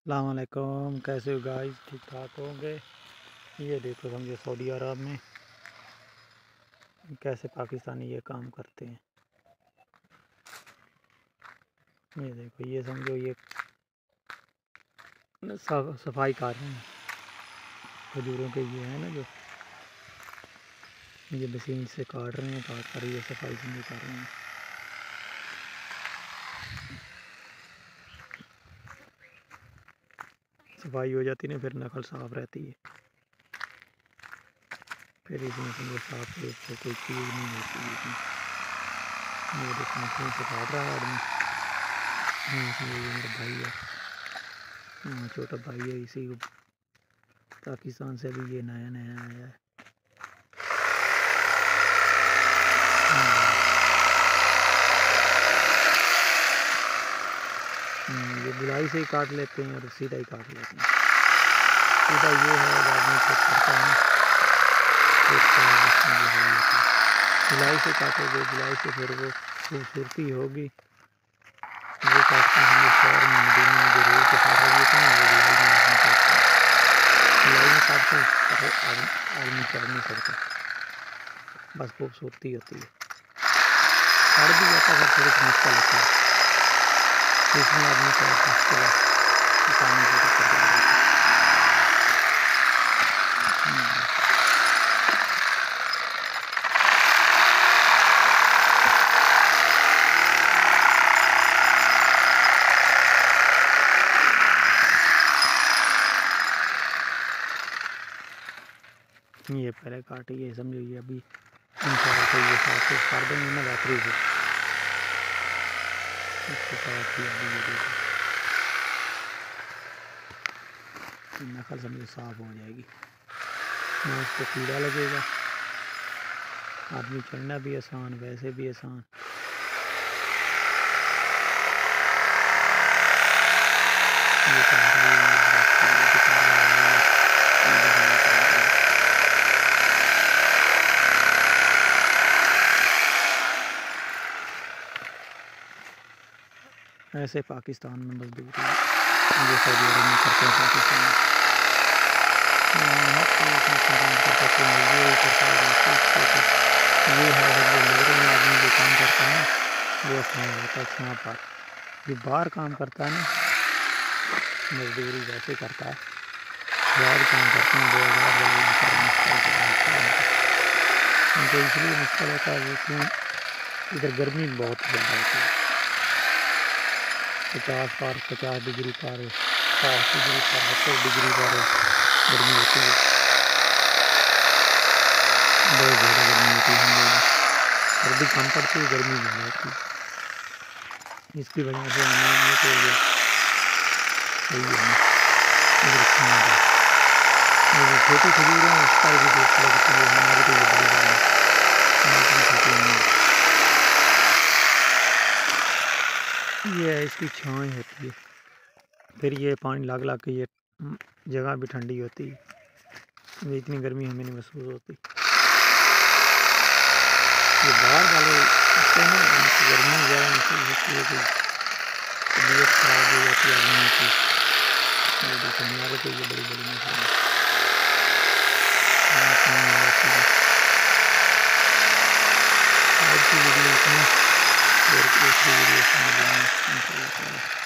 السلام علیکم، کیسے ہو گائز؟ ٹھیک ٹھاک ہوں گے؟ یہ دیکھو سمجھو سعودی عرب میں کیسے پاکستانی یہ کام کرتے ہیں۔ یہ دیکھو، یہ سمجھو یہ صفائی کر رہے ہیں کھجوروں کے، یہ ہے نا جو یہ مشین سے کاٹ رہے ہیں، کاٹ کر یہ صفائی سمجھو کر رہے ہیں۔ صفائی ہو جاتی نا پھر نقل صاف رہتی ہے، پھر اس میں سمجھو صاف کوئی چیز نہیں ہوتی ہے اس میں۔ یہ دیکھو مشین سے کاٹ رہا ہے آدمی، سمجھو یہ میرا بھائی ہے، چھوٹا بھائی ہے، اسی کو پاکستان سے بھی یہ نیا نیا آیا ہے۔ یہ گلائی سے ہی کاٹ لیتے ہیں اور سیدھا ہی کاٹ لیتے ہیں۔ سیدھا یہ ہے آدمی چیک کرتا ہے، گلائی سے کاٹو گے، گلائی سے پھر وہ خوبصورتی ہوگی۔ وہ کاٹتے ہیں شہر میں، مدینے میں جو روڈ کے ساتھ لگی ہوتی ہے نا، وہ گلائی میں آدمی کاٹتے ہیں۔ گلائی میں کاٹتے ہیں آدمی چڑھ نہیں سکتا، بس خوبصورتی ہوتی ہے۔ چڑھ بھی جاتا ہے تھوڑی سی مشکل ہوتی ہے، اس میں آدمی چڑھ سکتا ہے آسانی سے چڑھ جاتا ہے۔ یہ پہلے کاٹی ہے، سمجھو یہ ابھی انشاءاللہ کو یہ صاف کر دیں گے نا بہتری سے، اس کے بعد پھر ابھی یہ دیکھو نقل سمجھو صاف ہو جائے گی، نہ اس کو کیڑا لگے گا، آدمی چڑھنا بھی آسان، ویسے بھی آسان۔ ایسے پاکستان میں مزدور جو سعودی عرب میں کرتے ہیں، پاکستان میں یہ ہے لیبرنگ میں آدمی جو کام کرتا ہے نا، وہ اپنا ہوتا ہے چھاں پر، جو باہر کام کرتا ہے نا مزدوری ویسے کرتا ہے، باہر کام کرتے ہیں 2000 ان کو اس لیے مشکل ہوتا ہے وہ کیوں ادھر گرمی بہت زیادہ ہوتی ہے، 50 ڈگری پر 60 ڈگری پر 70 ڈگری پر گرمی ہوتی ہے، بہت زیادہ گرمی ہوتی ہے، سردی کم پڑتی ہے، گرمی زیادہ ہوتی ہے، اس کی وجہ سے ہمیں یہ تو یہ صحیح ہے نا، چھوٹی کھجور ہیں اس پر بھی دیکھ لگتی ہے، ہماری تو یہ بڑی بڑی ہے، اتنی چھوٹی نہیں ہے۔ یہ ہے اس کی چھائیں ہوتی ہے، پھر یہ پانی لگ لگ کے یہ جگہ بھی ٹھنڈی ہوتی ہے، اتنی گرمی ہمیں نہیں محسوس ہوتی۔ یہ باہر والے اس سے نا گرمی زیادہ محسوس ہوتی ہے، طبیعت خراب ہو جاتی ہے آدمی کی، یہ دیکھو ہمارے تو یہ بڑی بڑی مشین ہے، آج کی ویڈیو اتنی، اور دوسری ویڈیو سے ملیں گے انشاءاللہ تعالی۔